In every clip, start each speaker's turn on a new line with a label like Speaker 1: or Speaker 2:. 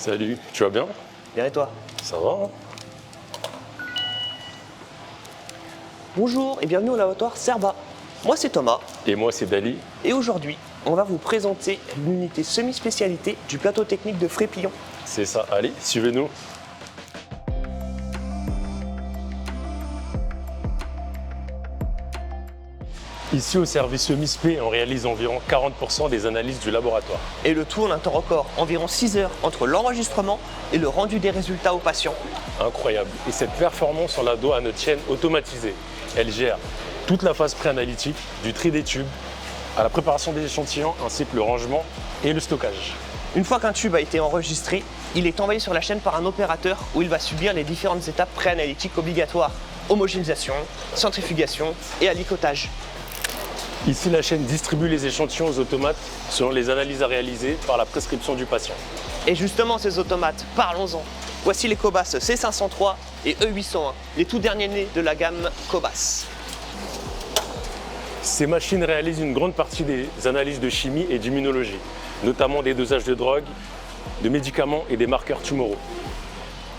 Speaker 1: Salut, tu vas bien?
Speaker 2: Bien et toi?
Speaker 1: Ça va, hein?
Speaker 2: Bonjour et bienvenue au laboratoire Cerba. Moi c'est Thomas
Speaker 1: Et moi c'est Dali.
Speaker 2: et aujourd'hui on va vous présenter l'unité semi-spécialité du plateau technique de Frépillon.
Speaker 1: C'est ça, allez, suivez-nous. Ici au service semi-spé, on réalise environ 40% des analyses du laboratoire.
Speaker 2: Et le tout en un temps record, environ 6 heures entre l'enregistrement et le rendu des résultats aux patients.
Speaker 1: Incroyable. Et cette performance, on la doit à notre chaîne automatisée. Elle gère toute la phase pré-analytique, du tri des tubes, à la préparation des échantillons, ainsi que le rangement et le stockage.
Speaker 2: Une fois qu'un tube a été enregistré, il est envoyé sur la chaîne par un opérateur où il va subir les différentes étapes pré-analytiques obligatoires. Homogénéisation, centrifugation et alicotage.
Speaker 1: Ici, la chaîne distribue les échantillons aux automates selon les analyses à réaliser par la prescription du patient.
Speaker 2: Et justement ces automates, parlons-en. Voici les Cobas C503 et E801, les tout derniers nés de la gamme Cobas.
Speaker 1: Ces machines réalisent une grande partie des analyses de chimie et d'immunologie, notamment des dosages de drogue, de médicaments et des marqueurs tumoraux.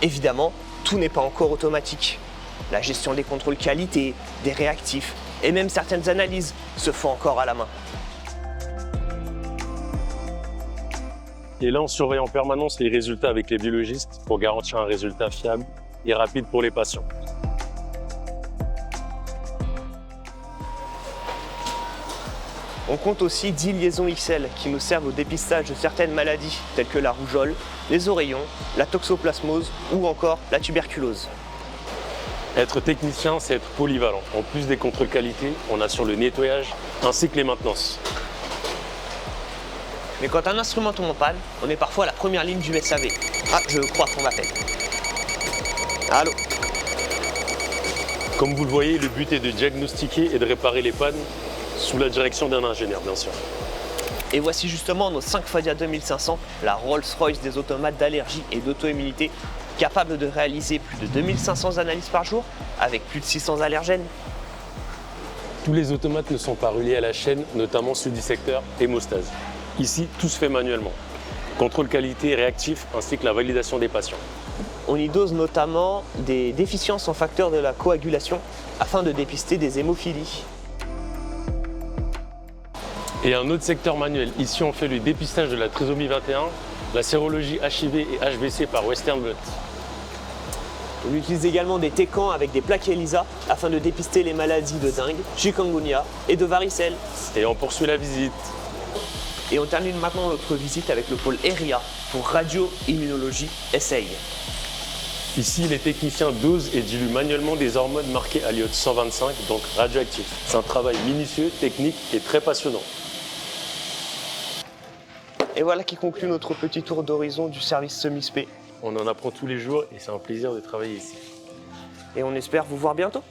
Speaker 2: Évidemment, tout n'est pas encore automatique. La gestion des contrôles qualité, des réactifs et même certaines analyses se font encore à la main.
Speaker 1: Et là, on surveille en permanence les résultats avec les biologistes pour garantir un résultat fiable et rapide pour les patients.
Speaker 2: On compte aussi 10 liaisons XL qui nous servent au dépistage de certaines maladies telles que la rougeole, les oreillons, la toxoplasmose ou encore la tuberculose.
Speaker 1: Être technicien, c'est être polyvalent. En plus des contrôles qualité, on assure le nettoyage ainsi que les maintenances.
Speaker 2: Mais quand un instrument tombe en panne, on est parfois à la première ligne du SAV. Ah, je crois qu'on m'appelle. Allô?
Speaker 1: Comme vous le voyez, le but est de diagnostiquer et de réparer les pannes sous la direction d'un ingénieur, bien sûr.
Speaker 2: Et voici justement nos 5 Fadia 2500, la Rolls-Royce des automates d'allergie et d'auto-immunité, capable de réaliser plus de 2500 analyses par jour avec plus de 600 allergènes.
Speaker 1: Tous les automates ne sont pas reliés à la chaîne, notamment ceux du secteur hémostase. Ici, tout se fait manuellement. Contrôle qualité réactif ainsi que la validation des patients.
Speaker 2: On y dose notamment des déficiences en facteurs de la coagulation afin de dépister des hémophilies.
Speaker 1: Et un autre secteur manuel. Ici, on fait le dépistage de la trisomie 21, la sérologie HIV et HBC par Western Blot.
Speaker 2: On utilise également des técans avec des plaques ELISA afin de dépister les maladies de dengue, chikungunya et de varicelle.
Speaker 1: Et on poursuit la visite.
Speaker 2: Et on termine maintenant notre visite avec le pôle ERIA pour radio-immunologie SAI.
Speaker 1: Ici, les techniciens dosent et diluent manuellement des hormones marquées à l'iode 125, donc radioactifs. C'est un travail minutieux, technique et très passionnant.
Speaker 2: Et voilà qui conclut notre petit tour d'horizon du service semi-spé.
Speaker 1: On en apprend tous les jours et c'est un plaisir de travailler ici.
Speaker 2: Et on espère vous voir bientôt.